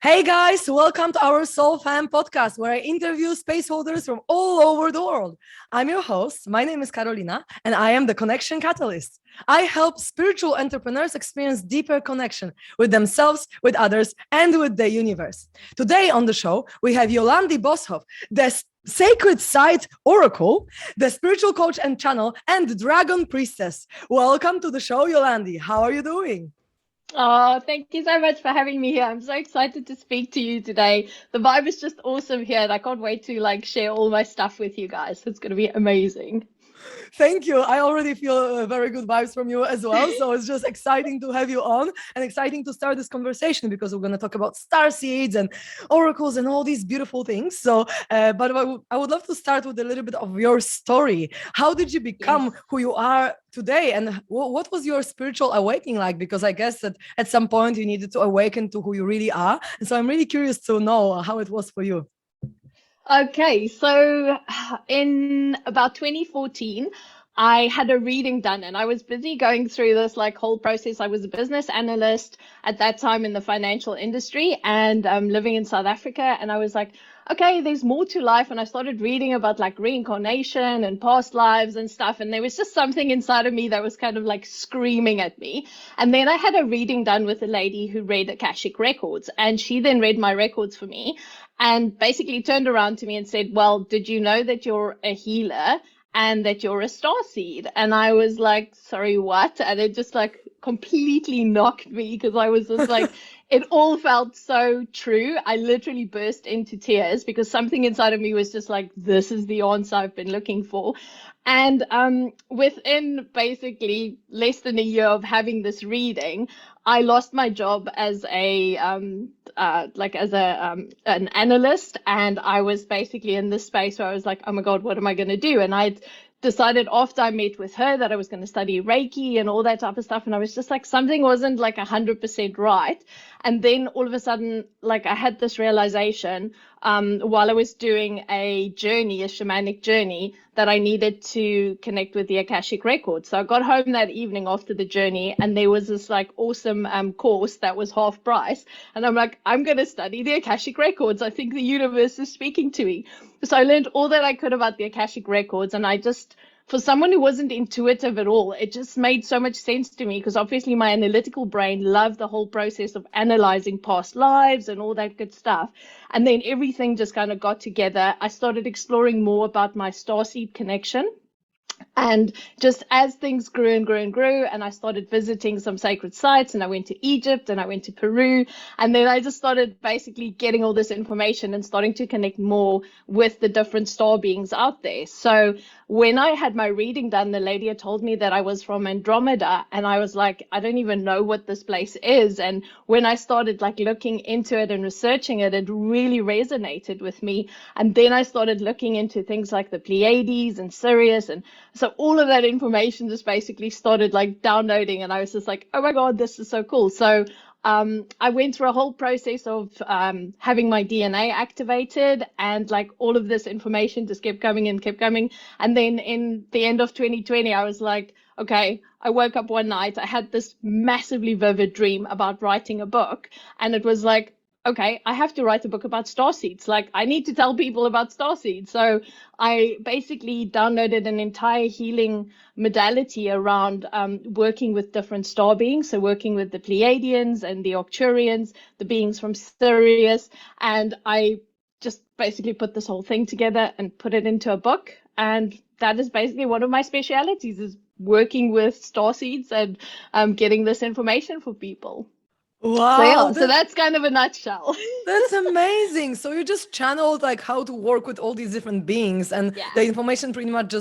Hey guys, welcome to our SoulFam Podcast, where I interview space holders from all over the world. I'm your host. My name is Karolina, and I am the Connection Catalyst. I help spiritual entrepreneurs experience deeper connection with themselves, with others, and with the universe. Today on the show, we have Yolandi Boshoff, the Sacred Site Oracle, the spiritual coach and channel, and the Dragon Priestess. Welcome to the show, Yolandi. How are you doing? Oh, thank you so much for having me here. I'm so excited to speak to you today. The vibe is just awesome here, and I can't wait to share all my stuff with you guys. It's going to be amazing. Thank you. I already feel very good vibes from you as well. So it's just exciting to have you on and exciting to start this conversation because we're going to talk about starseeds and oracles and all these beautiful things. So, but I would love to start with a little bit of your story. How did you become who you are today? And what was your spiritual awakening like? Because I guess that at some point you needed to awaken to who you really are. And so I'm really curious to know how it was for you. Okay, so in about 2014, I had a reading done and I was busy going through this whole process. I was a business analyst at that time in the financial industry and living in South Africa. And I was like, okay, there's more to life. And I started reading about reincarnation and past lives and stuff. And there was just something inside of me that was kind of screaming at me. And then I had a reading done with a lady who read Akashic records, and she then read my records for me and basically turned around to me and said, well, did you know that you're a healer and that you're a starseed? And I was like, sorry, what? And it just completely knocked me because I was just it all felt so true. I literally burst into tears because something inside of me was just this is the answer I've been looking for. And within basically less than a year of having this reading, I lost my job as an analyst, and I was basically in this space where I was like, oh my God, what am I going to do? And I decided after I met with her that I was going to study Reiki and all that type of stuff. And I was just something wasn't 100% right. And then all of a sudden, I had this realization while I was doing a shamanic journey, that I needed to connect with the Akashic records. So I got home that evening after the journey, and there was this awesome course that was half price. And I'm like, I'm going to study the Akashic records. I think the universe is speaking to me. So I learned all that I could about the Akashic records, and I just, for someone who wasn't intuitive at all, it just made so much sense to me because obviously my analytical brain loved the whole process of analyzing past lives and all that good stuff. And then everything just kind of got together. I started exploring more about my starseed connection. And just as things grew and grew and grew, and I started visiting some sacred sites, and I went to Egypt and I went to Peru, and then I just started basically getting all this information and starting to connect more with the different star beings out there. So when I had my reading done, the lady had told me that I was from Andromeda, and I was like, I don't even know what this place is. And when I started looking into it and researching it, it really resonated with me. And then I started looking into things like the Pleiades and Sirius, and so all of that information just basically started downloading, and I was just like, oh my God, this is so cool. So I went through a whole process of having my DNA activated, and all of this information just kept coming and kept coming. And then in the end of 2020, I was like, okay, I woke up one night, I had this massively vivid dream about writing a book, and it was like, okay, I have to write a book about starseeds. I need to tell people about starseeds. So I basically downloaded an entire healing modality around working with different star beings. So working with the Pleiadians and the Arcturians, the beings from Sirius. And I just basically put this whole thing together and put it into a book. And that is basically one of my specialities, is working with starseeds and getting this information for people. Wow, So that's kind of a nutshell. That's amazing. So you just channeled how to work with all these different beings, and the information pretty much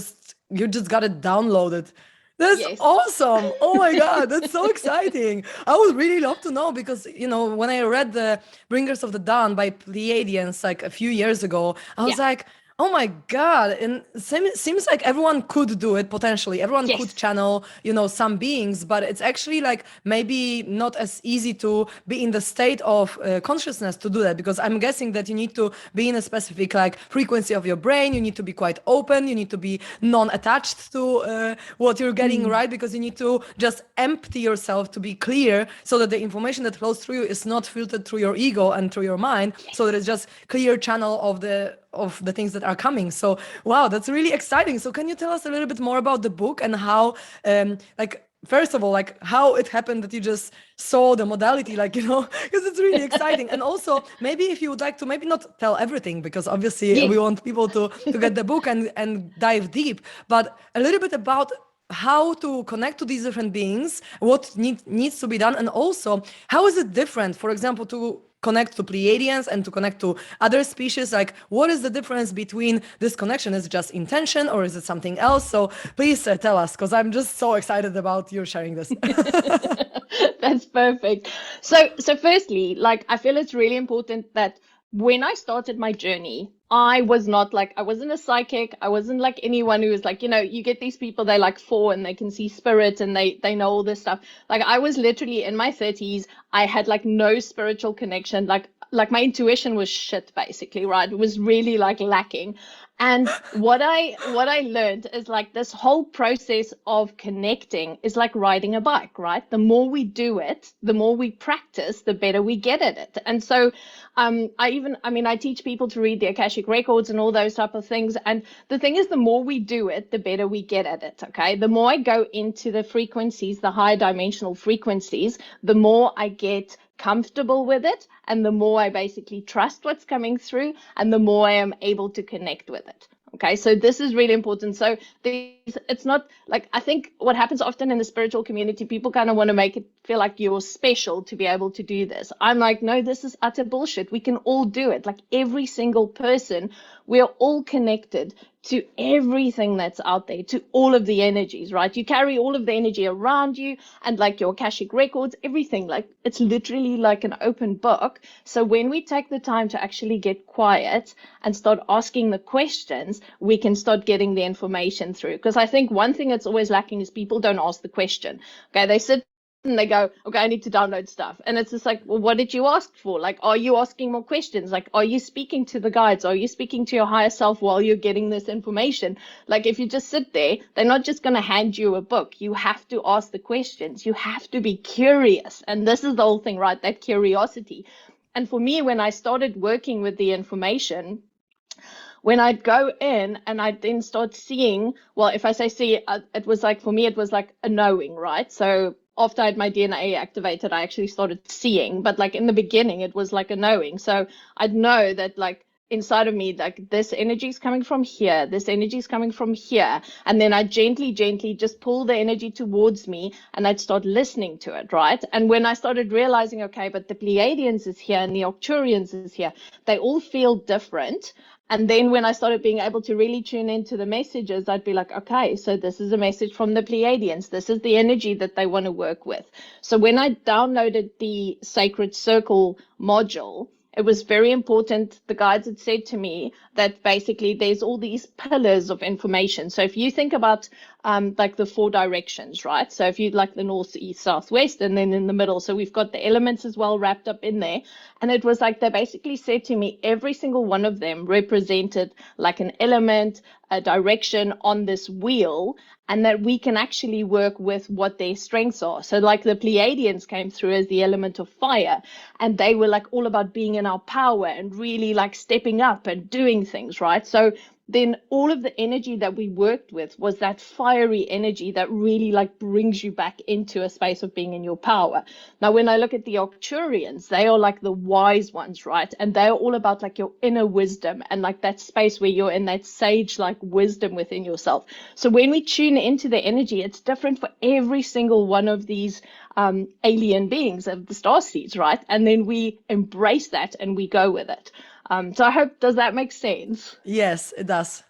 you just got it downloaded. That's awesome. Oh my God, that's so exciting. I would really love to know because, when I read the Bringers of the Dawn by Pleiadians a few years ago, I was like, Oh my God. And seems like everyone could do it potentially. Everyone could Yes. channel, some beings, but it's actually like maybe not as easy to be in the state of consciousness to do that, because I'm guessing that you need to be in a specific like frequency of your brain. You need to be quite open. You need to be non-attached to what you're getting, right? Because you need to just empty yourself to be clear so that the information that flows through you is not filtered through your ego and through your mind, so that it's just clear channel of the things that are coming. So wow, that's really exciting. So can you tell us a little bit more about the book and how like first of all, like how it happened that you just saw the modality, like, because it's really exciting. And also maybe if you would like to maybe not tell everything, because obviously we Yes. want people to get the book and dive deep, but a little bit about how to connect to these different beings, what needs to be done, and also how is it different, for example, to connect to Pleiadians and to connect to other species. Like, what is the difference between this connection? Is it just intention or is it something else? So please tell us, because I'm just so excited about you sharing this. That's perfect. So firstly, like I feel it's really important that when I started my journey, I wasn't a psychic. I wasn't like anyone who was like, you get these people, they like four and they can see spirit and they know all this stuff. Like I was literally in my 30s. I had like no spiritual connection. Like my intuition was shit, basically, right? It was really like lacking. And what I learned is like this whole process of connecting is like riding a bike, right? The more we do it, the more we practice, the better we get at it. And so I teach people to read the Akashic records and all those type of things. And the thing is, the more we do it, the better we get at it. Okay. The more I go into the frequencies, the higher dimensional frequencies, the more I get comfortable with it, and the more I basically trust what's coming through, and the more I am able to connect with it. Okay, so this is really important. So it's not like, I think what happens often in the spiritual community, people kind of want to make it feel like you're special to be able to do this. I'm like, no, this is utter bullshit. We can all do it. Like every single person, we are all connected to everything that's out there, to all of the energies, right? You carry all of the energy around you, and like your Akashic records, everything, like it's literally like an open book. So when we take the time to actually get quiet and start asking the questions, we can start getting the information through. Because I think one thing that's always lacking is people don't ask the question. Okay, they sit and they go, okay, I need to download stuff. And it's just like, well, what did you ask for? Like, are you asking more questions? Like, are you speaking to the guides? Are you speaking to your higher self while you're getting this information? Like, if you just sit there, they're not just going to hand you a book. You have to ask the questions. You have to be curious. And this is the whole thing, right? That curiosity. And for me, when I started working with the information, when I'd go in and I'd then start seeing, well, if I say see, it was like, for me, it was like a knowing, right? So after I had my DNA activated, I actually started seeing, but like in the beginning, it was like a knowing. So I'd know that like inside of me, like this energy is coming from here, this energy is coming from here. And then I gently just pull the energy towards me and I'd start listening to it, right? And when I started realizing, okay, but the Pleiadians is here and the Arcturians is here, they all feel different. And then when I started being able to really tune into the messages, I'd be like, okay, so this is a message from the Pleiadians. This is the energy that they want to work with. So when I downloaded the Sacred Circle module, it was very important. The guides had said to me that basically there's all these pillars of information. So if you think about like the four directions, right? So if you like the north, east, south, west, and then in the middle, so we've got the elements as well wrapped up in there. And it was like they basically said to me, every single one of them represented like an element, a direction on this wheel, and that we can actually work with what their strengths are. So like the Pleiadians came through as the element of fire, and they were like all about being in our power and really like stepping up and doing things, right? So then all of the energy that we worked with was that fiery energy that really like brings you back into a space of being in your power. Now, when I look at the Arcturians, they are like the wise ones, right? And they're all about like your inner wisdom and like that space where you're in that sage like wisdom within yourself. So when we tune into the energy, it's different for every single one of these alien beings of the Starseeds, right? And then we embrace that and we go with it. So I hope, does that make sense? Yes, it does.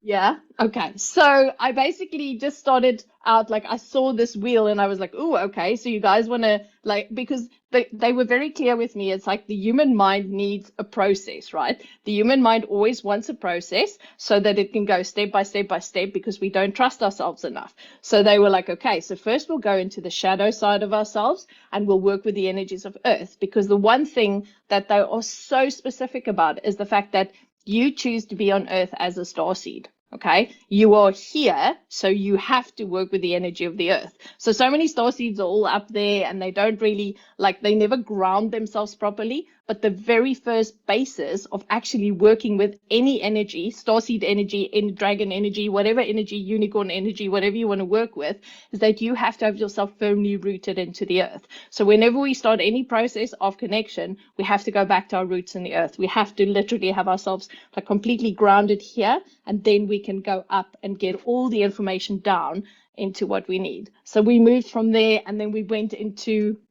Yeah. Okay. So I basically just started out, like I saw this wheel and I was like, oh, okay, so you guys want to like, because they were very clear with me. It's like the human mind needs a process, right? The human mind always wants a process so that it can go step by step by step, because we don't trust ourselves enough. So they were like, okay, so first we'll go into the shadow side of ourselves and we'll work with the energies of earth, because the one thing that they are so specific about is the fact that you choose to be on earth as a starseed. Okay, you are here, so you have to work with the energy of the earth. So many starseeds are all up there and they don't really, like, they never ground themselves properly. But the very first basis of actually working with any energy, starseed energy, dragon energy, whatever energy, unicorn energy, whatever you want to work with, is that you have to have yourself firmly rooted into the earth. So whenever we start any process of connection, we have to go back to our roots in the earth. We have to literally have ourselves like completely grounded here, and then we can go up and get all the information down into what we need. So we moved from there, and then we went into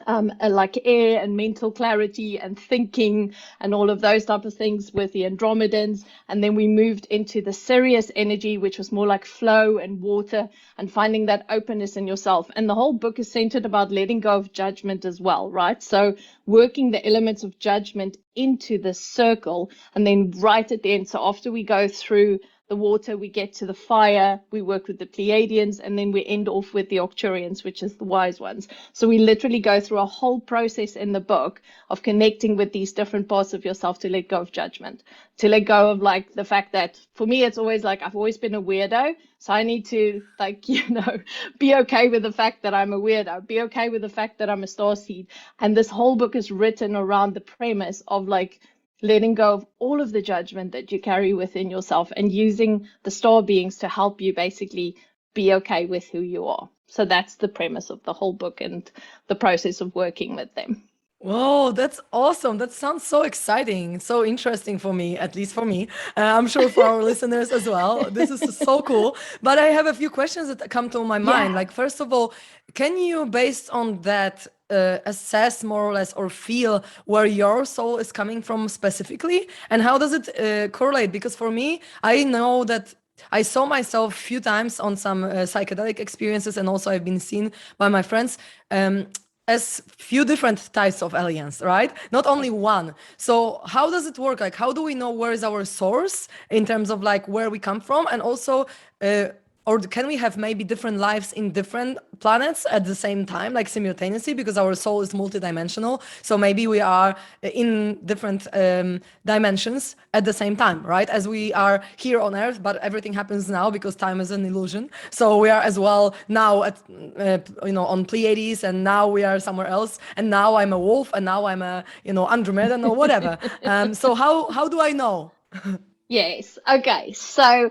like air and mental clarity and thinking and all of those type of things with the Andromedans. And then we moved into the Sirius energy, which was more like flow and water and finding that openness in yourself. And the whole book is centered about letting go of judgment as well, right? So working the elements of judgment into the circle, and then right at the end. So after we go through the water, we get to the fire, we work with the Pleiadians, and then we end off with the Arcturians, which is the wise ones. So we literally go through a whole process in the book of connecting with these different parts of yourself to let go of judgment, to let go of like the fact that for me, it's always like I've always been a weirdo. So I need to like, be okay with the fact that I'm a weirdo, be okay with the fact that I'm a starseed. And this whole book is written around the premise of like, letting go of all of the judgment that you carry within yourself and using the star beings to help you basically be okay with who you are. So that's the premise of the whole book and the process of working with them. Whoa, that's awesome. That sounds so exciting, so interesting for me, at least for me. I'm sure for our listeners as well. This is so cool. But I have a few questions that come to my mind. Yeah. Like, first of all, can you, based on that, assess more or less or feel where your soul is coming from specifically? And how does it correlate? Because for me, I know that I saw myself a few times on some psychedelic experiences, and also I've been seen by my friends as few different types of aliens, right? Not only one. So how does it work? Like, how do we know where is our source in terms of like where we come from? And also, or can we have maybe different lives in different planets at the same time, like simultaneously, because our soul is multidimensional. So maybe we are in different dimensions at the same time, right? As we are here on Earth, but everything happens now because time is an illusion. So we are as well now at, on Pleiades, and now we are somewhere else. And now I'm a wolf, and now I'm a, Andromedan or whatever. So how do I know? Yes. Okay. So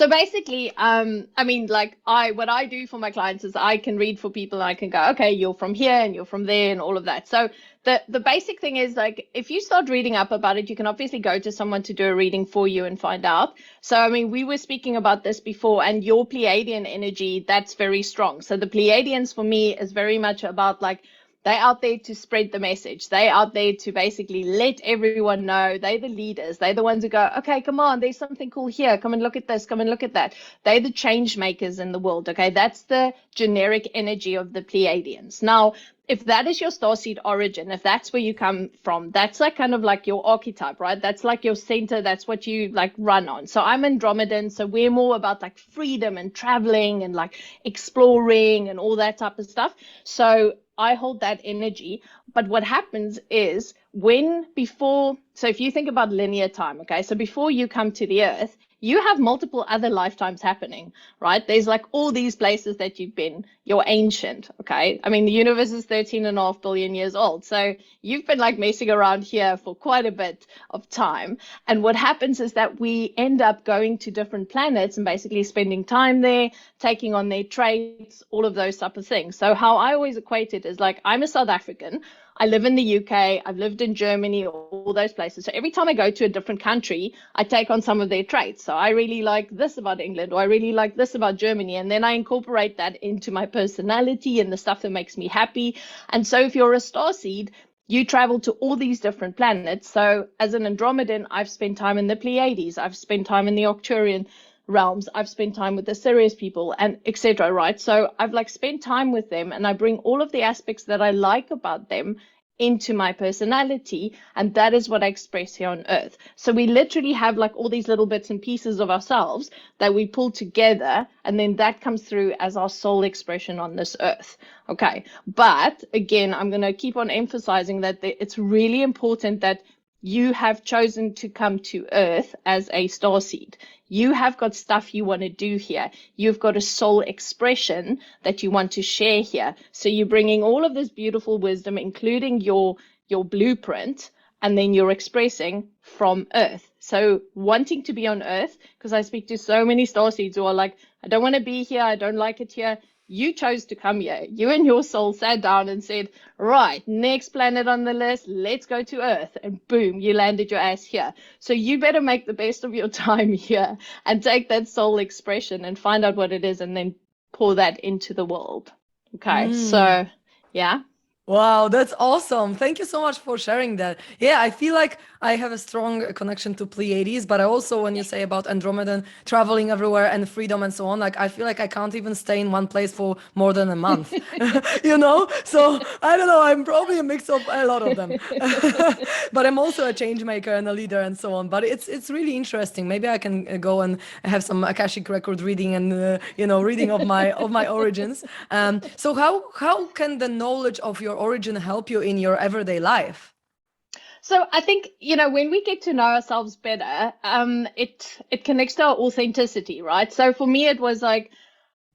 basically, I mean, like what I do for my clients is I can read for people and I can go, okay, you're from here and you're from there and all of that. So the basic thing is like, if you start reading up about it, you can obviously go to someone to do a reading for you and find out. So, I mean, we were speaking about this before, and your Pleiadian energy, that's very strong. So the Pleiadians for me is very much about like, they're out there to spread the message. They're out there to basically let everyone know. They're the leaders. They're the ones who go, okay, come on, there's something cool here. Come and look at this. Come and look at that. They're the change makers in the world. Okay, that's the generic energy of the Pleiadians. Now, if that is your starseed origin, if that's where you come from, that's like kind of like your archetype, right? That's like your center. That's what you like run on. So I'm Andromedan. So we're more about like freedom and traveling and like exploring and all that type of stuff. So I hold that energy. But what happens is so if you think about linear time, okay, so before you come to the earth, you have multiple other lifetimes happening, right? There's like all these places that you've been. You're ancient, okay? I mean, the universe is 13.5 billion years old. So you've been like messing around here for quite a bit of time. And what happens is that we end up going to different planets and basically spending time there, taking on their traits, all of those type of things. So how I always equate it is like, I'm a South African. I live in the UK, I've lived in Germany, all those places. So every time I go to a different country, I take on some of their traits. So I really like this about England, or I really like this about Germany. And then I incorporate that into my personality and the stuff that makes me happy. And so if you're a starseed, you travel to all these different planets. So as an Andromedan, I've spent time in the Pleiades, I've spent time in the Arcturian realms. I've spent time with the Sirius people and etc. Right? So I've like spent time with them, and I bring all of the aspects that I like about them into my personality, and that is what I express here on earth. So we literally have like all these little bits and pieces of ourselves that we pull together, and then that comes through as our soul expression on this earth. Okay, but again, I'm going to keep on emphasizing that it's really important that you have chosen to come to earth as a starseed. You have got stuff you want to do here. You've got a soul expression that you want to share here. So you're bringing all of this beautiful wisdom, including your blueprint, and then you're expressing from earth. So wanting to be on earth, because I speak to so many starseeds who are like, I don't want to be here. I don't like it here. You chose to come here. You and your soul sat down and said, right, next planet on the list, let's go to Earth. And boom, you landed your ass here. So you better make the best of your time here and take that soul expression and find out what it is and then pour that into the world. Okay, so yeah. Wow, that's awesome. Thank you so much for sharing that. Yeah, I feel like I have a strong connection to Pleiades, but I also, when you say about Andromedan traveling everywhere and freedom and so on, like I feel like I can't even stay in one place for more than a month, you know? So I don't know, I'm probably a mix of a lot of them. But I'm also a change maker and a leader and so on. But it's really interesting. Maybe I can go and have some Akashic record reading and reading of my origins. So how can the knowledge of your origin help you in your everyday life? So I think, when we get to know ourselves better, it connects to our authenticity, right? So for me, it was like,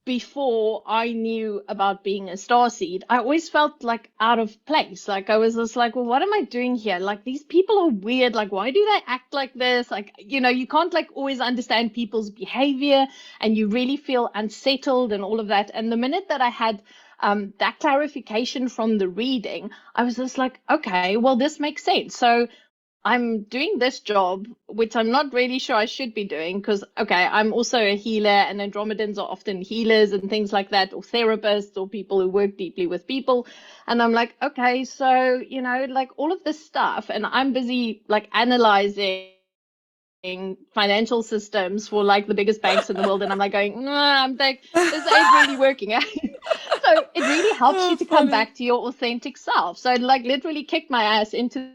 before I knew about being a starseed, I always felt like out of place. Like I was just like, well, what am I doing here? Like these people are weird. Like, why do they act like this? Like, you can't like always understand people's behavior, and you really feel unsettled and all of that. And the minute that I had that clarification from the reading, I was just like, okay, well, this makes sense. So I'm doing this job, which I'm not really sure I should be doing because, okay, I'm also a healer, and Andromedans are often healers and things like that, or therapists or people who work deeply with people. And I'm like, okay, so, like all of this stuff, and I'm busy like analyzing financial systems for like the biggest banks in the world. And I'm like going, I'm like, this ain't really working. So it really helps you to come back to your authentic self. So it like literally kicked my ass into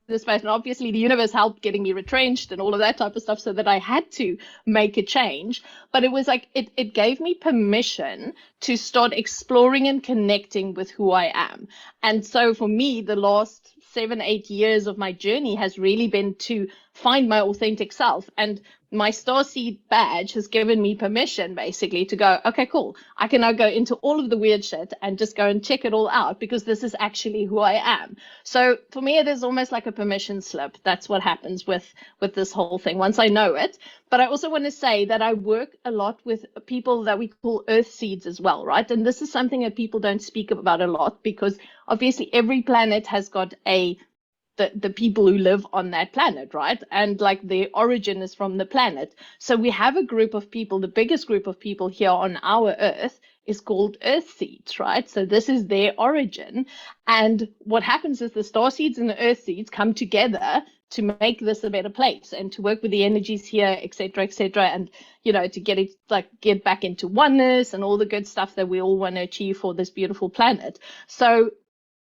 the space, and obviously the universe helped getting me retrenched and all of that type of stuff, so that I had to make a change. But it was like it gave me permission to start exploring and connecting with who I am. And so for me, the last 7-8 years of my journey has really been to find my authentic self. And my Starseed badge has given me permission basically to go, okay, cool. I can now go into all of the weird shit and just go and check it all out, because this is actually who I am. So for me, it is almost like a permission slip. That's what happens with this whole thing once I know it. But I also want to say that I work a lot with people that we call earth seeds as well, right? And this is something that people don't speak about a lot, because obviously every planet has got the people who live on that planet, right? And like their origin is from the planet. So we have a group of people, the biggest group of people here on our earth is called earth seeds, right? So this is their origin. And what happens is the star seeds and the earth seeds come together to make this a better place and to work with the energies here, etc., and to get back into oneness and all the good stuff that we all want to achieve for this beautiful planet. So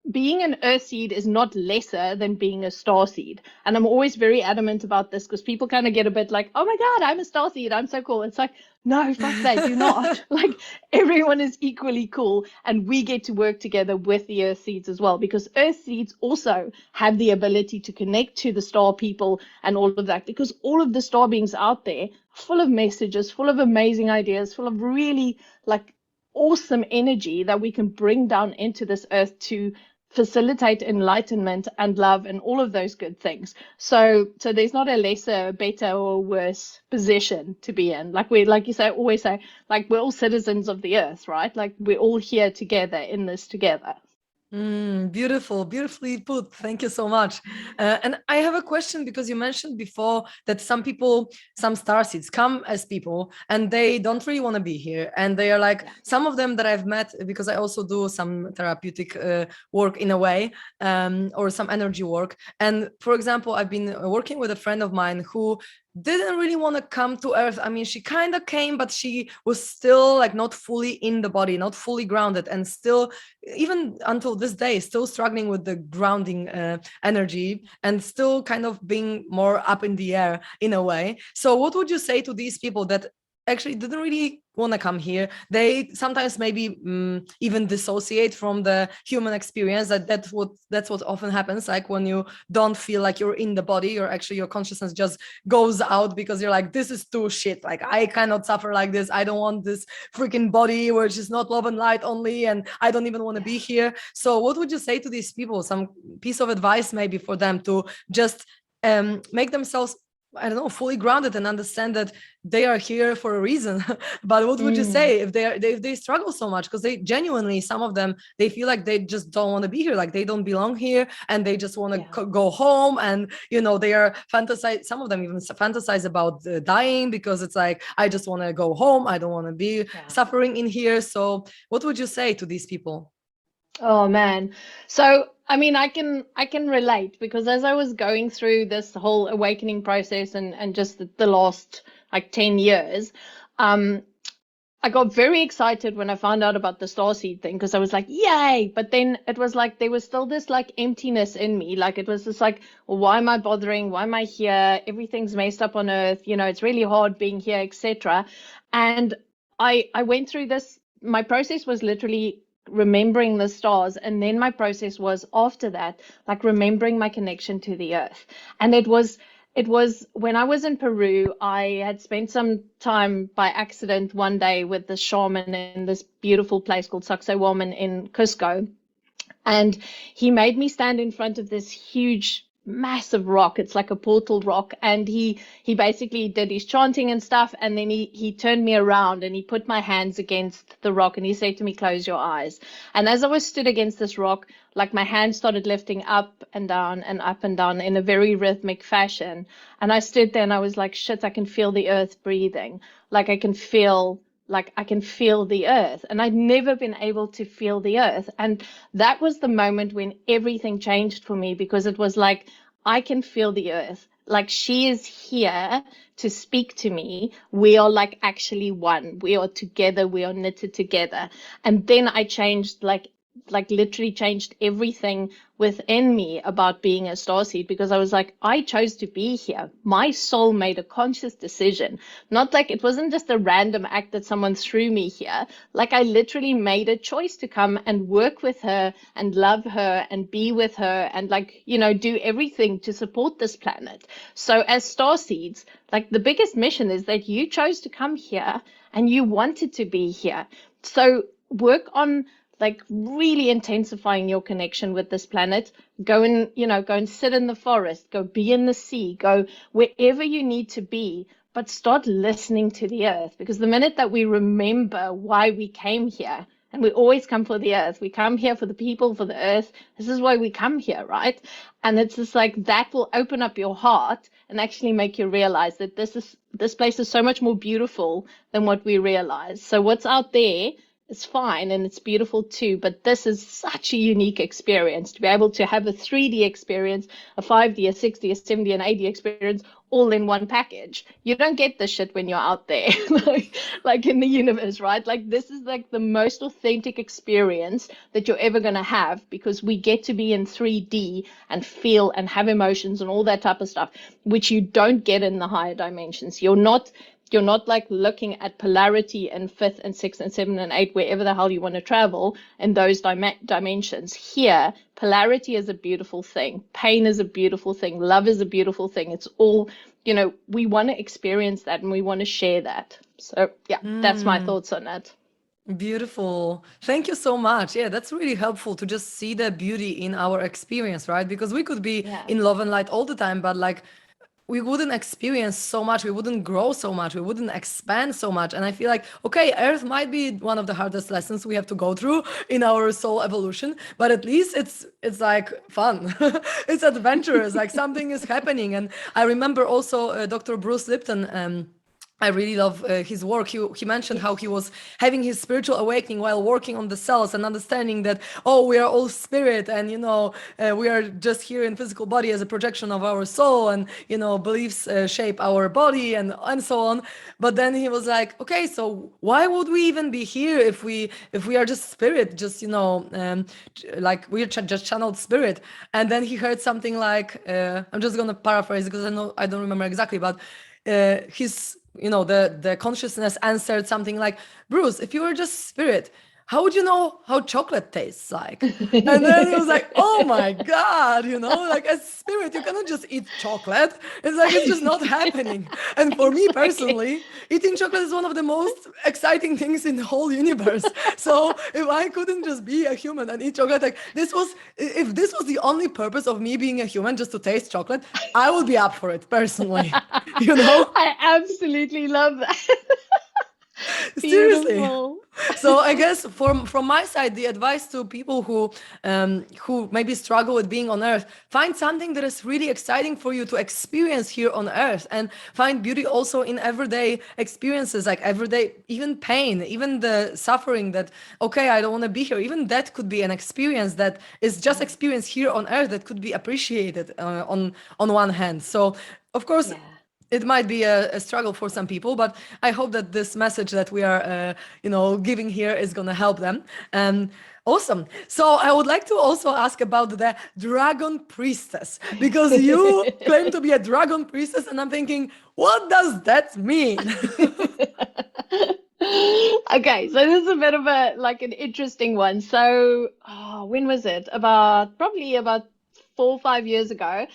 being an earth seed is not lesser than being a star seed. And I'm always very adamant about this, because people kind of get a bit like, oh my God, I'm a star seed, I'm so cool. It's like, no, fuck that, you're not. Like everyone is equally cool, and we get to work together with the earth seeds as well, because earth seeds also have the ability to connect to the star people and all of that, because all of the star beings out there full of messages, full of amazing ideas, full of really like awesome energy that we can bring down into this earth to facilitate enlightenment and love and all of those good things. So there's not a lesser, better, or worse position to be in. Like always say, like we're all citizens of the earth, right? Like we're all here together in this together. Beautiful, beautifully put. Thank you so much. And I have a question, because you mentioned before that some starseeds come as people and they don't really want to be here. And they are like, some of them that I've met, because I also do some therapeutic work in a way, or some energy work. And for example, I've been working with a friend of mine who didn't really want to come to Earth. I mean, she kind of came, but she was still like not fully in the body, not fully grounded, and still, even until this day, still struggling with the grounding energy, and still kind of being more up in the air in a way. So what would you say to these people that actually didn't really want to come here? They sometimes maybe even dissociate from the human experience. That's what often happens, like when you don't feel like you're in the body, you're actually, your consciousness just goes out, because you're like, this is too shit, like I cannot suffer like this, I don't want this freaking body where it's just not love and light only, and I don't even want to be here. So what would you say to these people, some piece of advice maybe for them to just make themselves, I don't know, fully grounded and understand that they are here for a reason? But what would you say if they struggle so much? Because they genuinely, some of them, they feel like they just don't want to be here, like they don't belong here, and they just want to go home. And they are fantasize. Some of them even fantasize about dying, because it's like, I just want to go home. I don't want to be suffering in here. So what would you say to these people? Oh man. So I mean I can relate, because as I was going through this whole awakening process and just the last like 10 years, I got very excited when I found out about the starseed thing, because I was like, yay. But then it was like there was still this like emptiness in me. Like it was just like, well, why am I bothering? Why am I here? Everything's messed up on Earth. It's really hard being here, etc. And I went through this. My process was literally remembering the stars, and then my process was after that like remembering my connection to the earth. And it was when I was in Peru. I had spent some time by accident one day with this shaman in this beautiful place called Sacsayhuaman in Cusco, and he made me stand in front of this huge massive rock. It's like a portal rock, and he basically did his chanting and stuff, and then he turned me around and he put my hands against the rock, and he said to me, close your eyes. And as I was stood against this rock, like my hands started lifting up and down and up and down in a very rhythmic fashion. And I stood there and I was like, shit, I can feel the earth breathing. Like I can feel the earth, and I'd never been able to feel the earth. And that was the moment when everything changed for me, because it was like, I can feel the earth. Like she is here to speak to me. We are like actually one. We are together. We are knitted together. And then I changed, like literally changed everything within me about being a starseed, because I was like, I chose to be here. My soul made a conscious decision. Not like it wasn't just a random act that someone threw me here. Like I literally made a choice to come and work with her and love her and be with her and do everything to support this planet. So as starseeds, like the biggest mission is that you chose to come here and you wanted to be here. So work on like really intensifying your connection with this planet. Go and sit in the forest, go be in the sea, go wherever you need to be, but start listening to the earth. Because the minute that we remember why we came here, and we always come for the earth, we come here for the people, for the earth. This is why we come here, right? And it's just like that will open up your heart and actually make you realize that this place is so much more beautiful than what we realize. So what's out there, it's fine and it's beautiful too, but this is such a unique experience to be able to have a 3D experience, a 5D, a 6D, a 7D, an 8D experience all in one package. You don't get this shit when you're out there, like in the universe, right? Like this is like the most authentic experience that you're ever going to have, because we get to be in 3D and feel and have emotions and all that type of stuff, which you don't get in the higher dimensions. You're not like looking at polarity and fifth and sixth and seven and eight, wherever the hell you want to travel in those dimensions. Here, polarity is a beautiful thing. Pain is a beautiful thing. Love is a beautiful thing. It's all, we want to experience that and we want to share that. So yeah, that's my thoughts on that. Beautiful. Thank you so much. Yeah, that's really helpful to just see the beauty in our experience, right? Because we could be in love and light all the time, but like we wouldn't experience so much, we wouldn't grow so much, we wouldn't expand so much. And I feel like, okay, Earth might be one of the hardest lessons we have to go through in our soul evolution, but at least it's like fun. It's adventurous, like something is happening. And I remember also Dr. Bruce Lipton I really love his work. He mentioned how he was having his spiritual awakening while working on the cells and understanding that, oh, we are all spirit, and we are just here in physical body as a projection of our soul, and beliefs shape our body, and so on. But then he was like, okay, so why would we even be here if we are just spirit, just like we're just channeled spirit? And then he heard something like, I'm just gonna paraphrase because I don't remember exactly, but the consciousness answered something like, Bruce, if you were just spirit, how would you know how chocolate tastes like? And then he was like, oh my God, like as spirit, you cannot just eat chocolate. It's like, it's just not happening. And for me personally, eating chocolate is one of the most exciting things in the whole universe. So if I couldn't just be a human and eat chocolate, like if this was the only purpose of me being a human, just to taste chocolate, I would be up for it personally. I absolutely love that. Seriously. Beautiful. So I guess from my side, the advice to people who maybe struggle with being on Earth: find something that is really exciting for you to experience here on Earth, and find beauty also in everyday experiences, like everyday, even pain, even the suffering that, okay, I don't want to be here. Even that could be an experience that is just experienced here on Earth that could be appreciated on one hand. So of course, it might be a struggle for some people, but I hope that this message that we are, giving here is going to help them. Awesome. So I would like to also ask about the Dragon Priestess, because you claim to be a Dragon Priestess, and I'm thinking, what does that mean? Okay, so this is a bit of an interesting one. So, when was it? Probably about 4 or 5 years ago.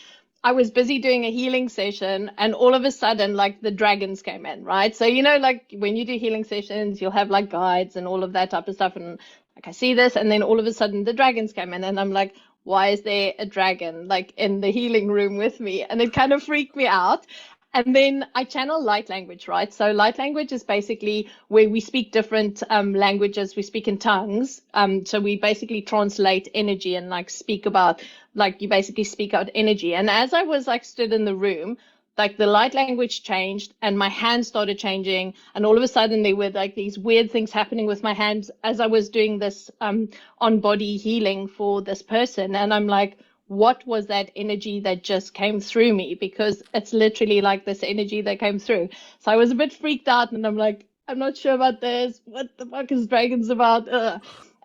I was busy doing a healing session, and all of a sudden, like, the dragons came in, right? So, like when you do healing sessions, you'll have like guides and all of that type of stuff. And like, I see this, and then all of a sudden the dragons came in, and I'm like, why is there a dragon like in the healing room with me? And it kind of freaked me out. And then I channel light language, right? So light language is basically where we speak different languages. We speak in tongues. So we basically translate energy and like speak about, like, you basically speak out energy. And as I was like stood in the room, like the light language changed and my hands started changing. And all of a sudden there were like these weird things happening with my hands as I was doing this on body healing for this person. And I'm like, what was that energy that just came through me? Because it's literally like this energy that came through. So I was a bit freaked out, and I'm like, I'm not sure about this. What the fuck is dragons about?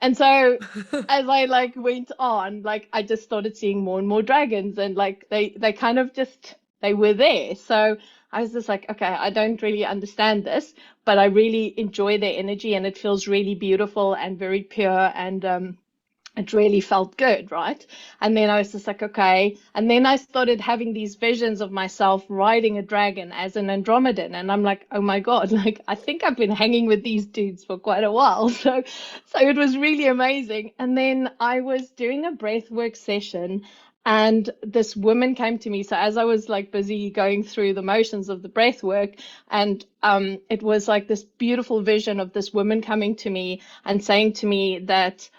And so as I like went on, like I just started seeing more and more dragons, and like they kind of just, they were there. So I was just like, okay, I don't really understand this, but I really enjoy their energy, and it feels really beautiful and very pure, and it really felt good, right? And then I was just like, okay. And then I started having these visions of myself riding a dragon as an Andromedan. And I'm like, oh my God, like, I think I've been hanging with these dudes for quite a while. So it was really amazing. And then I was doing a breathwork session, and this woman came to me. So as I was like busy going through the motions of the breath work, and it was like this beautiful vision of this woman coming to me and saying to me that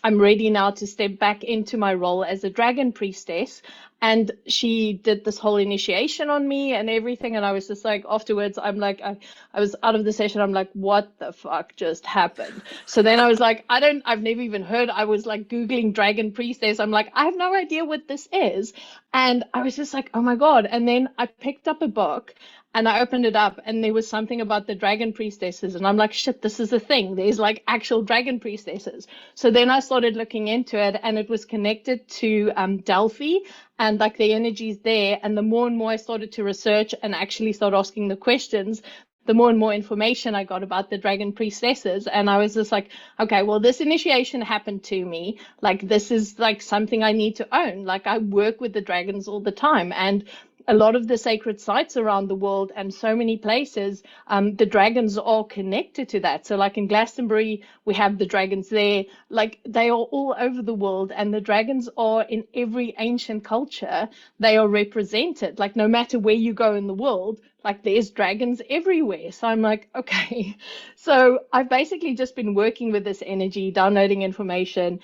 I'm ready now to step back into my role as a dragon priestess. And she did this whole initiation on me and everything. And I was just like, afterwards, I'm like, I was out of the session. I'm like, what the fuck just happened? So then I was like, I've never even heard. I was like Googling dragon priestess. I'm like, I have no idea what this is. And I was just like, oh my God. And then I picked up a book and I opened it up, and there was something about the dragon priestesses. And I'm like, shit, this is a thing. There's like actual dragon priestesses. So then I started looking into it, and it was connected to Delphi and like the energies there. And the more and more I started to research and actually start asking the questions, the more and more information I got about the dragon priestesses. And I was just like, okay, well, this initiation happened to me. Like, this is like something I need to own. Like, I work with the dragons all the time. And a lot of the sacred sites around the world and so many places, the dragons are connected to that. So like in Glastonbury, we have the dragons there. Like, they are all over the world, and the dragons are in every ancient culture. They are represented. Like, no matter where you go in the world, like, there's dragons everywhere. So I'm like, okay. So I've basically just been working with this energy, downloading information,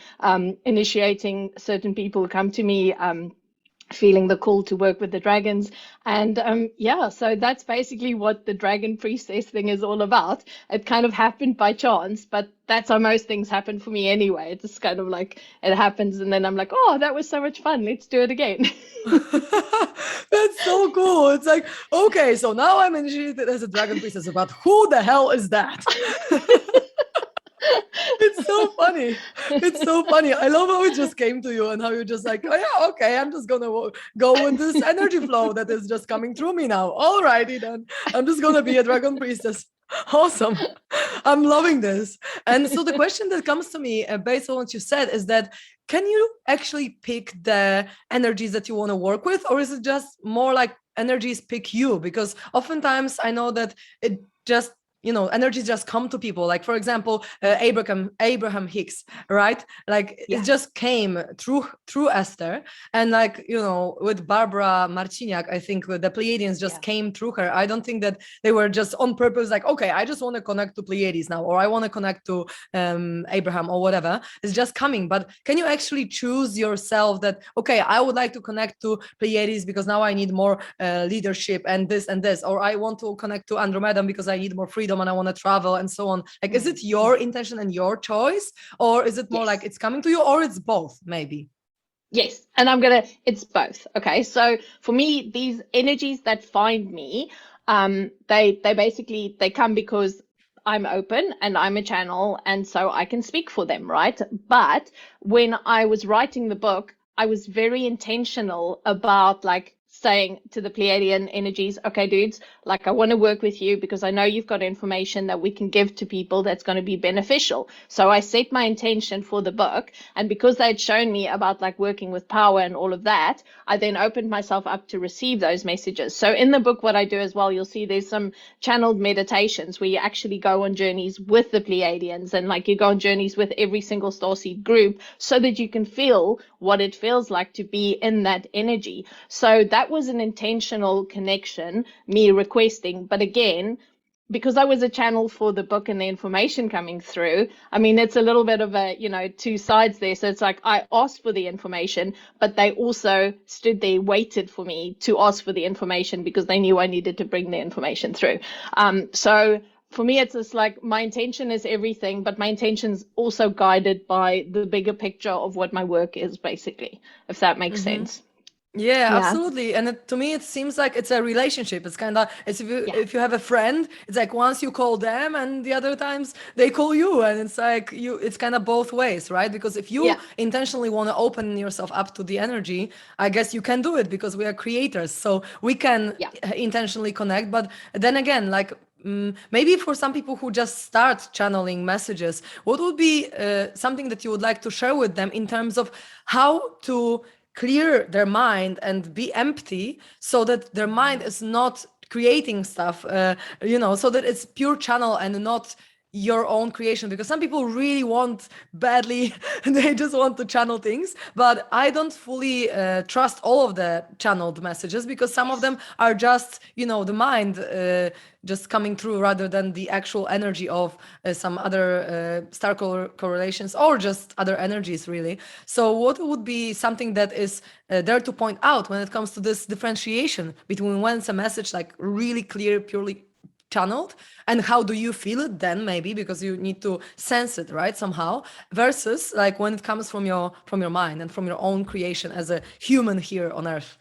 initiating certain people who come to me, feeling the call to work with the dragons. And so that's basically what the Dragon Priestess thing is all about. It kind of happened by chance, but that's how most things happen for me anyway. It's just kind of like it happens, and then I'm like, oh, that was so much fun. Let's do it again. That's so cool. It's like, okay, so now I'm initiated as a Dragon Priestess, but who the hell is that? It's so funny. It's so funny. I love how it just came to you and how you're just like, oh yeah, okay, I'm just gonna go with this energy flow that is just coming through me now. All righty then. I'm just gonna be a Dragon Priestess. Awesome. I'm loving this. And so the question that comes to me based on what you said is that, can you actually pick the energies that you want to work with, or is it just more like energies pick you? Because oftentimes I know that it just, energies just come to people. Like, for example, Abraham Hicks, right? Like it just came through Esther, and like, with Barbara Marciniak, I think the Pleiadians just came through her. I don't think that they were just on purpose, like, okay, I just want to connect to Pleiades now, or I want to connect to Abraham or whatever. It's just coming. But can you actually choose yourself that, okay, I would like to connect to Pleiades because now I need more leadership and this, or I want to connect to Andromeda because I need more freedom and I want to travel and so on? Like, is it your intention and your choice, or is it more like it's coming to you, or it's both maybe? Yes, and it's both. Okay, so for me, these energies that find me, they basically, they come because I'm open and I'm a channel, and so I can speak for them, right? But when I was writing the book, I was very intentional about like saying to the Pleiadian energies, okay, dudes, like I want to work with you because I know you've got information that we can give to people that's going to be beneficial. So I set my intention for the book, and because they had shown me about like working with power and all of that, I then opened myself up to receive those messages. So in the book, what I do as well, you'll see there's some channeled meditations where you actually go on journeys with the Pleiadians, and like you go on journeys with every single starseed group so that you can feel what it feels like to be in that energy. So that was an intentional connection, me requesting. But again, because I was a channel for the book and the information coming through, I mean, it's a little bit of a, two sides there. So it's like I asked for the information, but they also stood there, waited for me to ask for the information because they knew I needed to bring the information through. So for me, it's just like my intention is everything, but my intention's also guided by the bigger picture of what my work is, basically, if that makes sense. Yeah, absolutely. And to me, it seems like it's a relationship. It's kind of, it's if you have a friend, it's like once you call them and the other times they call you, and it's like it's kind of both ways, right? Because if you intentionally want to open yourself up to the energy, I guess you can do it because we are creators. So we can intentionally connect. But then again, like, maybe for some people who just start channeling messages, what would be something that you would like to share with them in terms of how to clear their mind and be empty so that their mind is not creating stuff, so that it's pure channel and not your own creation? Because some people really want badly they just want to channel things, but I don't fully trust all of the channeled messages, because some of them are just the mind just coming through rather than the actual energy of some other star correlations or just other energies, really. So what would be something that is there to point out when it comes to this differentiation between when it's a message like really clear, purely channeled, and how do you feel it then, maybe because you need to sense it, right, somehow, versus like when it comes from your mind and from your own creation as a human here on earth?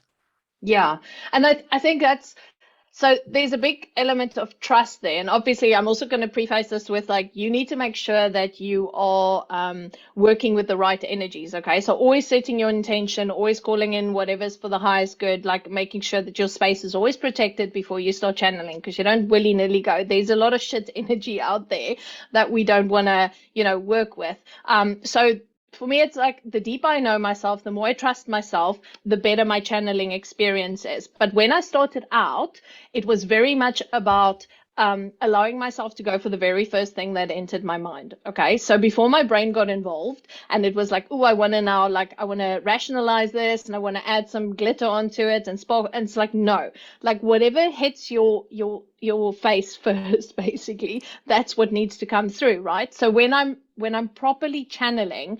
Yeah, and I think that's, so there's a big element of trust there. And obviously, I'm also going to preface this with like, you need to make sure that you are working with the right energies. Okay. So always setting your intention, always calling in whatever's for the highest good, like making sure that your space is always protected before you start channeling, because you don't willy-nilly go. There's a lot of shit energy out there that we don't want to, work with. So for me, it's like the deeper I know myself, the more I trust myself, the better my channeling experience is. But when I started out, it was very much about allowing myself to go for the very first thing that entered my mind. Okay. So before my brain got involved and it was like, oh, I want to rationalize this and I want to add some glitter onto it and spark. And it's like, no, like whatever hits your face first, basically, that's what needs to come through. Right. So when I'm properly channeling,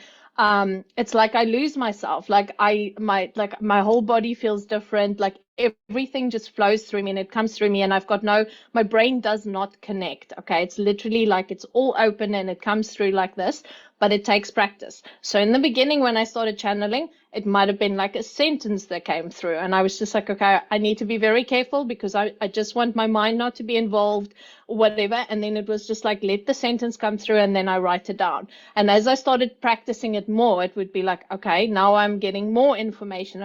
it's like I lose myself. Like my whole body feels different. Like everything just flows through me and it comes through me, and my brain does not connect. Okay. It's literally like it's all open and it comes through like this, but it takes practice. So in the beginning, when I started channeling, it might have been like a sentence that came through. And I was just like, okay, I need to be very careful because I just want my mind not to be involved or whatever. And then it was just like, let the sentence come through and then I write it down. And as I started practicing it more, it would be like, okay, now I'm getting more information.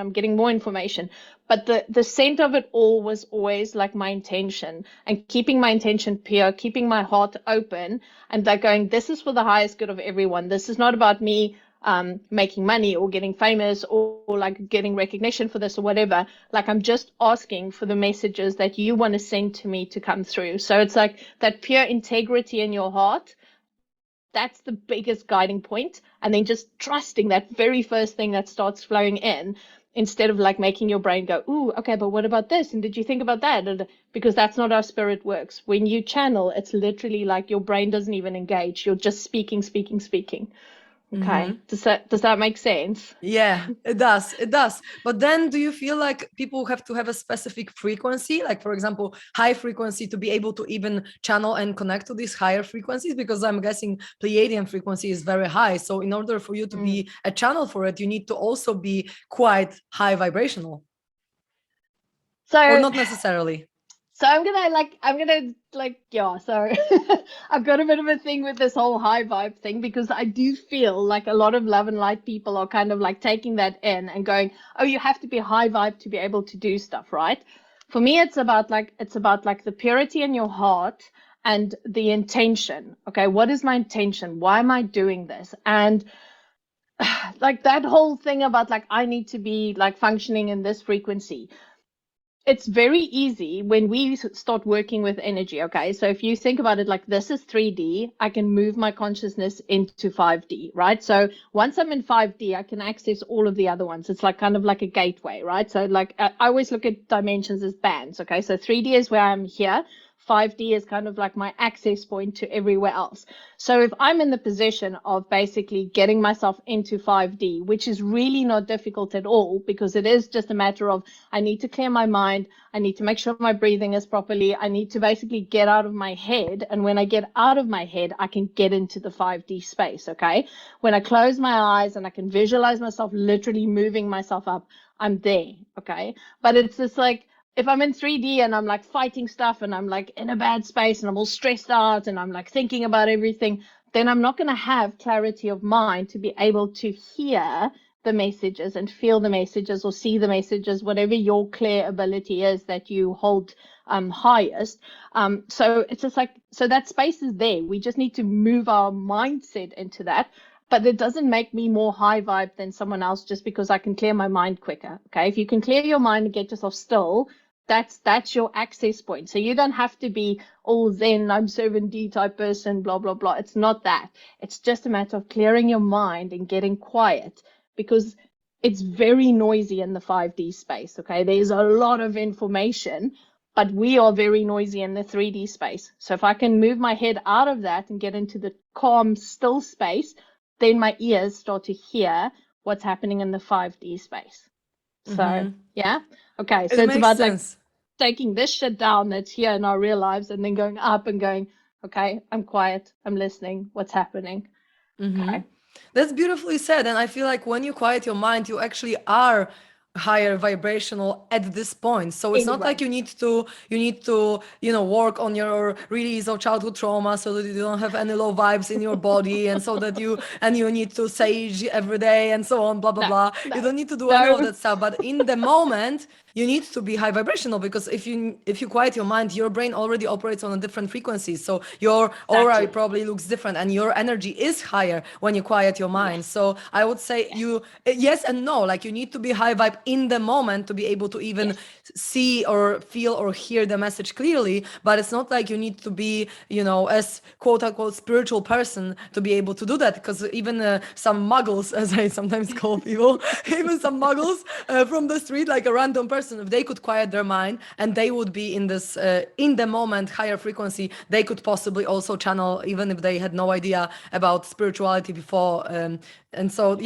But the center of it all was always like my intention, and keeping my intention pure, keeping my heart open, and like going, this is for the highest good of everyone. This is not about me making money or getting famous or like getting recognition for this or whatever. Like I'm just asking for the messages that you want to send to me to come through. So it's like that pure integrity in your heart. That's the biggest guiding point. And then just trusting that very first thing that starts flowing in, instead of like making your brain go, ooh, okay, but what about this? And did you think about that? And because that's not how spirit works. When you channel, it's literally like your brain doesn't even engage. You're just speaking. Okay. Does that make sense? Yeah, it does. It does. But then do you feel like people have to have a specific frequency, like for example, high frequency, to be able to even channel and connect to these higher frequencies? Because I'm guessing Pleiadian frequency is very high. So in order for you to be a channel for it, you need to also be quite high vibrational. Or not necessarily. So I'm gonna yeah, so I've got a bit of a thing with this whole high vibe thing, because I do feel like a lot of love and light people are kind of like taking that in and going, oh, you have to be high vibe to be able to do stuff, right? For me, it's about like the purity in your heart and the intention. Okay, what is my intention? Why am I doing this? And like that whole thing about like I need to be like functioning in this frequency. It's very easy when we start working with energy. Okay. So if you think about it, like this is 3D, I can move my consciousness into 5D, right? So once I'm in 5D, I can access all of the other ones. It's like kind of like a gateway, right? So like I always look at dimensions as bands. Okay. So 3D is where I'm here. 5D is kind of like my access point to everywhere else. So if I'm in the position of basically getting myself into 5D, which is really not difficult at all, because it is just a matter of I need to clear my mind. I need to make sure my breathing is properly. I need to basically get out of my head. And when I get out of my head, I can get into the 5D space. Okay. When I close my eyes and I can visualize myself literally moving myself up, I'm there. Okay. But it's just like, if I'm in 3D and I'm like fighting stuff and I'm like in a bad space and I'm all stressed out and I'm like thinking about everything, then I'm not going to have clarity of mind to be able to hear the messages and feel the messages or see the messages, whatever your clear ability is that you hold highest. So it's just like, so that space is there. We just need to move our mindset into that. But it doesn't make me more high vibe than someone else just because I can clear my mind quicker. Okay. If you can clear your mind and get yourself still, that's your access point. So you don't have to be all Zen, I'm 7D type person, blah, blah, blah. It's not that. It's just a matter of clearing your mind and getting quiet, because it's very noisy in the 5D space. Okay. There's a lot of information, but we are very noisy in the 3D space. So if I can move my head out of that and get into the calm, still space, then my ears start to hear what's happening in the 5D space. So, yeah. Okay. So it's about like taking this shit down that's here in our real lives and then going up and going, okay, I'm quiet. I'm listening. What's happening? Okay. That's beautifully said. And I feel like when you quiet your mind, you actually are higher vibrational at this point. So it's not like you need to work on your release of childhood trauma so that you don't have any low vibes in your body, and so that you need to sage every day and so on, blah blah blah. You don't need to do any of that stuff. But in the moment, you need to be high vibrational, because if you quiet your mind, your brain already operates on a different frequency. So your aura probably looks different, and your energy is higher when you quiet your mind. So I would say yes and no. Like you need to be high vibe in the moment to be able to even see or feel or hear the message clearly. But it's not like you need to be, as quote unquote spiritual person to be able to do that, because even some muggles, as I sometimes call people, even some muggles from the street, like a random person, if they could quiet their mind and they would be in this in the moment higher frequency, they could possibly also channel, even if they had no idea about spirituality before. And so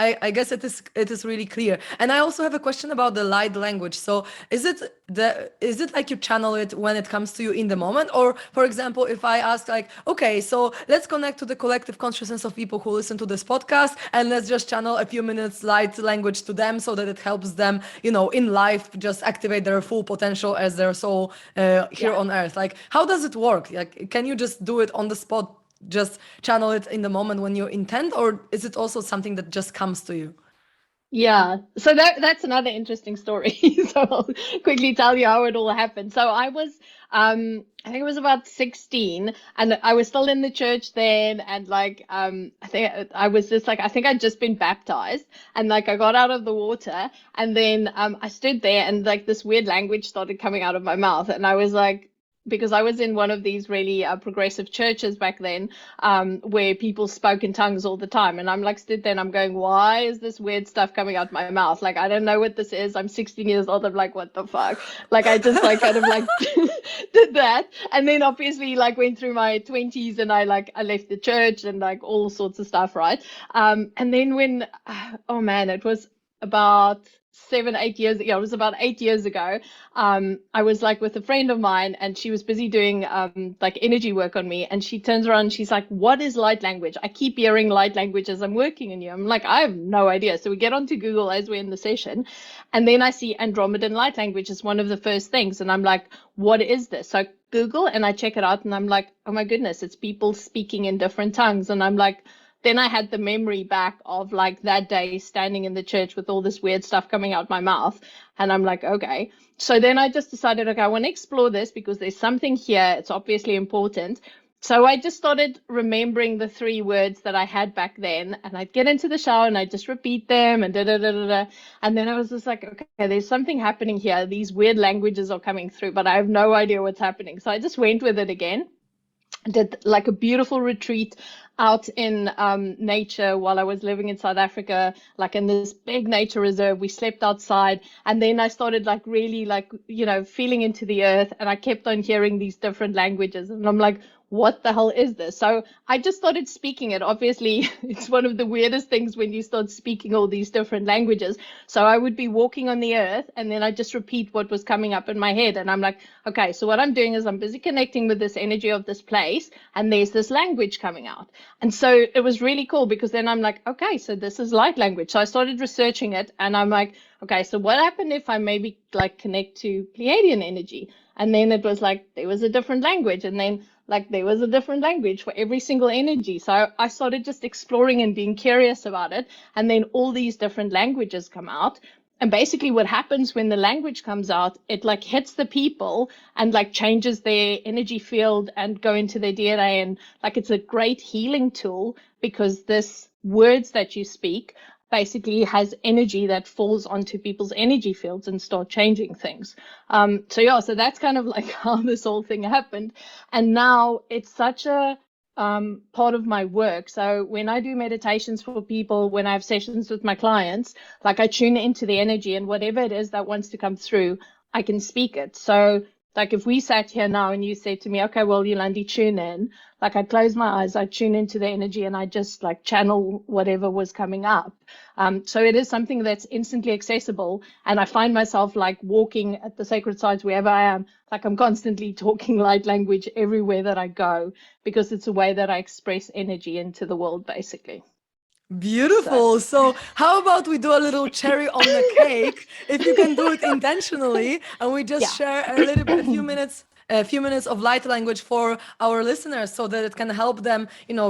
I guess it is really clear. And I also have a question about the light language. So is it like you channel it when it comes to you in the moment? Or for example, if I ask like, okay, so let's connect to the collective consciousness of people who listen to this podcast, and let's just channel a few minutes light language to them so that it helps them, in life, just activate their full potential as their soul here on earth. Like, how does it work? Like, can you just do it on the spot, just channel it in the moment when you intend, or is it also something that just comes to you? Yeah, so that's another interesting story. So I'll quickly tell you how it all happened. So I was, I think it was about 16, and I was still in the church then, and like, I think I was just like, I think I'd just been baptized, and like I got out of the water, and then I stood there, and like this weird language started coming out of my mouth, and I was like, because I was in one of these really progressive churches back then, where people spoke in tongues all the time. And I'm like, stood there and I'm going, why is this weird stuff coming out my mouth? Like, I don't know what this is. I'm 16 years old. I'm like, what the fuck? Like, I just like kind of like did that. And then obviously like went through my 20s, and I left the church and like all sorts of stuff. Right. And then when, oh man, it was about 7-8 years ago. It was about 8 years ago. I was like with a friend of mine, and she was busy doing like energy work on me, and she turns around and she's like, what is light language? I keep hearing light language as I'm working on you. I'm like, I have no idea. So we get onto Google as we're in the session, and then I see Andromedan light language is one of the first things, and I'm like, what is this? So I Google and I check it out, and I'm like, oh my goodness, it's people speaking in different tongues. And I'm like, then I had the memory back of like that day standing in the church with all this weird stuff coming out my mouth. And I'm like, okay. So then I just decided, okay, I want to explore this because there's something here. It's obviously important. So I just started remembering the 3 words that I had back then, and I'd get into the shower and I'd just repeat them and da da da da da. And then I was just like, okay, there's something happening here. These weird languages are coming through, but I have no idea what's happening. So I just went with it again. Did like a beautiful retreat out in nature while I was living in South Africa, like in this big nature reserve. We slept outside, and then I started like really like, feeling into the earth, and I kept on hearing these different languages, and I'm like, what the hell is this? So I just started speaking it. Obviously, it's one of the weirdest things when you start speaking all these different languages. So I would be walking on the earth, and then I just repeat what was coming up in my head. And I'm like, okay, so what I'm doing is I'm busy connecting with this energy of this place, and there's this language coming out. And so it was really cool, because then I'm like, okay, so this is light language. So I started researching it, and I'm like, okay, so what happened if I maybe like connect to Pleiadian energy? And then it was like, there was a different language. And then like there was a different language for every single energy. So I started just exploring and being curious about it. And then all these different languages come out. And basically what happens when the language comes out, it like hits the people and like changes their energy field and go into their DNA. And like it's a great healing tool, because this words that you speak basically has energy that falls onto people's energy fields and start changing things. So that's kind of like how this whole thing happened. And now it's such a part of my work. So when I do meditations for people, when I have sessions with my clients, like I tune into the energy, and whatever it is that wants to come through, I can speak it. So like if we sat here now and you said to me, okay, well, Yolandi, tune in, like I'd close my eyes, I'd tune into the energy, and I just like channel whatever was coming up. So it is something that's instantly accessible. And I find myself like walking at the sacred sites wherever I am, like I'm constantly talking light language everywhere that I go, because it's a way that I express energy into the world, basically. Beautiful. So how about we do a little cherry on the cake, if you can do it intentionally, and we just share a few minutes of light language for our listeners, so that it can help them,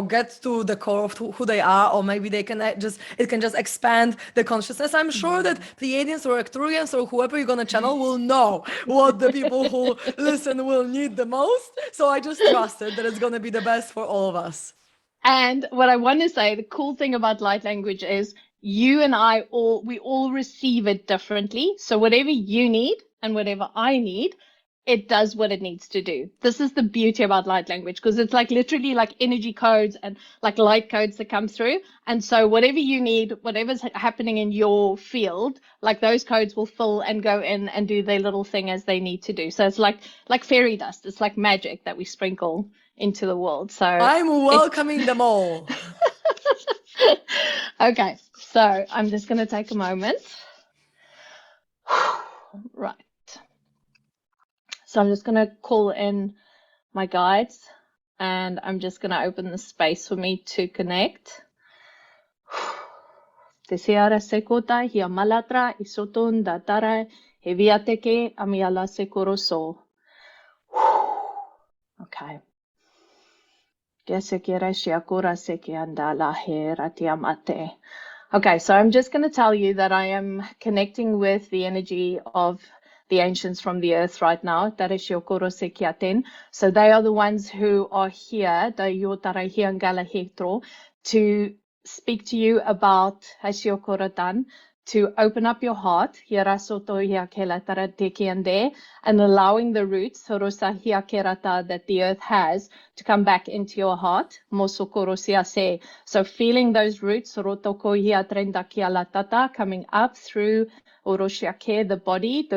get to the core of who they are, or maybe it can just expand the consciousness. I'm sure that Pleiadians or Arcturians or whoever you're gonna channel will know what the people who listen will need the most. So I just trusted that it's gonna be the best for all of us. And what I want to say, the cool thing about light language is you and I we all receive it differently. So whatever you need and whatever I need, it does what it needs to do. This is the beauty about light language, because it's like literally like energy codes and like light codes that come through. And so whatever you need, whatever's happening in your field, like those codes will fill and go in and do their little thing as they need to do. So it's like fairy dust. It's like magic that we sprinkle into the world. So I'm welcoming them all. Okay, so I'm just going to take a moment. Right. So I'm just going to call in my guides, and I'm just going to open the space for me to connect. Te seara sekota hia malatra isotun datara heviateke amiala sekoroso. Okay. Okay, so I'm just going to tell you that I am connecting with the energy of the ancients from the earth right now. So they are the ones who are here to speak to you about Hashiokoratan, to open up your heart, and allowing the roots that the earth has to come back into your heart. So feeling those roots coming up through the body,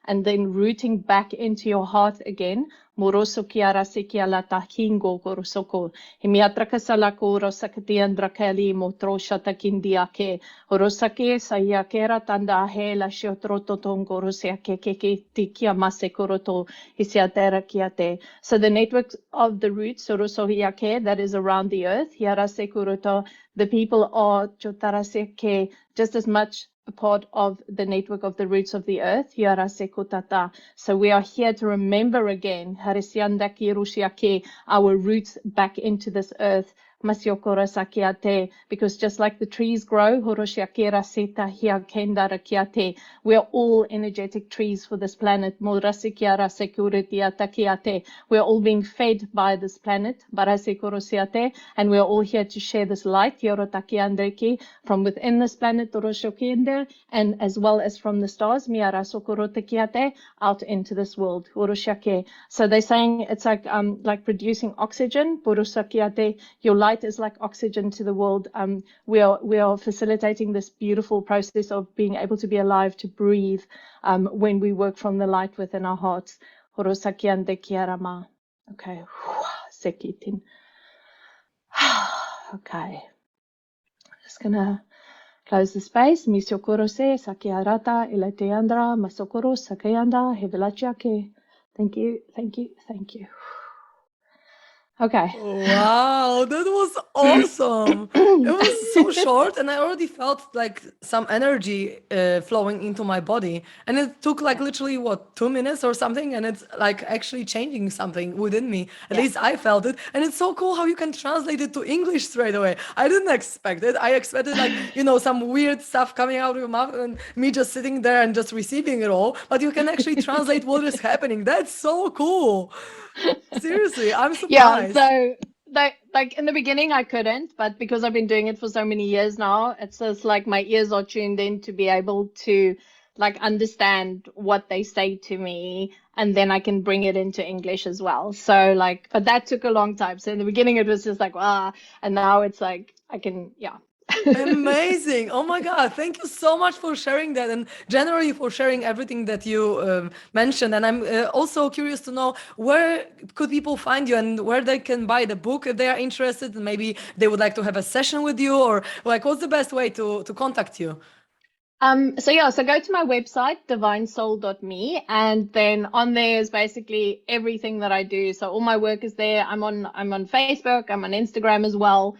and then rooting back into your heart again. Moroso kiara sekiala tahingo gorosoko. Himiatraka salako rosakatian drakeli motrosha takindiake. Horosake sayakera tanda he la shiotroto tongorosiake keke tikia masekoroto hisiatera kiate. So the network of the roots, Sorosohiake, that is around the earth, Hiarasekuroto, the people are Chotaraseke, just as much a part of the network of the roots of the earth, Hiarasekutata. So we are here to remember again, Harisiandaki Rushiake, our roots back into this earth, Masiokora Sakiate, because just like the trees grow, Horoshiakera Seta Hiakenda Rakiate, we are all energetic trees for this planet. Morasikiara Securitia Takiate. We are all being fed by this planet, Barasekorosiate, and we are all here to share this light, Yorotakiandreki, from within this planet, Oroshokiende, and as well as from the stars, Miarasokorotekiate, out into this world, Oroshiake. So they're saying it's like producing oxygen, Borosakiate, your light is like oxygen to the world. We are facilitating this beautiful process of being able to be alive, to breathe, when we work from the light within our hearts. Horosakiande kiarama. Okay. Sekitin. Okay. Just gonna close the space. Misokorose sakiarata ilateandra masokoro sakayanda hevilachiake. Thank you. Thank you. Thank you. Okay. Wow, that was awesome. It was so short, and I already felt like some energy flowing into my body. And it took like literally, 2 minutes or something, and it's like actually changing something within me. At least I felt it. And it's so cool how you can translate it to English straight away. I didn't expect it. I expected like, some weird stuff coming out of your mouth and me just sitting there and just receiving it all. But you can actually translate what is happening. That's so cool. Seriously, I'm surprised. So like in the beginning I couldn't, but because I've been doing it for so many years now, it's just like my ears are tuned in to be able to like understand what they say to me, and then I can bring it into English as well. So like, but that took a long time. So in the beginning it was just like, and now it's like I can, Amazing. Oh my God. Thank you so much for sharing that, and generally for sharing everything that you mentioned. And I'm also curious to know, where could people find you and where they can buy the book if they are interested, and maybe they would like to have a session with you, or like what's the best way to contact you? So go to my website, divinesoul.me, and then on there is basically everything that I do. So all my work is there. I'm on Facebook, I'm on Instagram as well.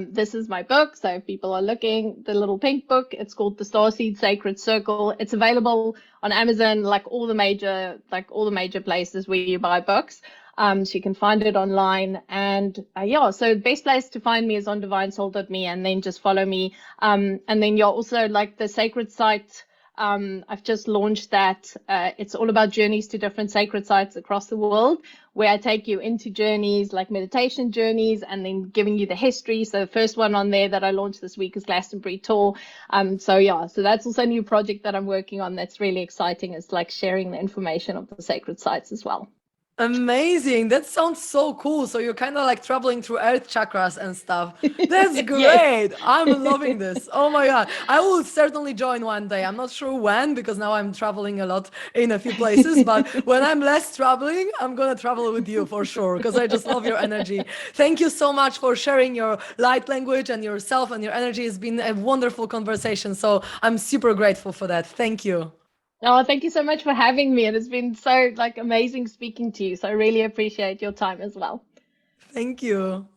This is my book. So if people are looking, the little pink book, it's called The Starseeds Sacred Circle. It's available on Amazon, like all the major places where you buy books. So you can find it online, and so the best place to find me is on divinesoul.me, and then just follow me. And then you're also like the sacred site I've just launched that. It's all about journeys to different sacred sites across the world, where I take you into journeys like meditation journeys and then giving you the history. So the first one on there that I launched this week is Glastonbury Tour. So that's also a new project that I'm working on that's really exciting. It's like sharing the information of the sacred sites as well. Amazing. That sounds so cool. So you're kind of like traveling through earth chakras and stuff. That's Yes. great. I'm loving this. Oh my God. I will certainly join one day. I'm not sure when because now I'm traveling a lot in a few places, but when I'm less traveling, I'm going to travel with you for sure because I just love your energy. Thank you so much for sharing your light language and yourself and your energy. It's been a wonderful conversation. So I'm super grateful for that. Thank you. Oh, thank you so much for having me. And it's been so like amazing speaking to you. So I really appreciate your time as well. Thank you.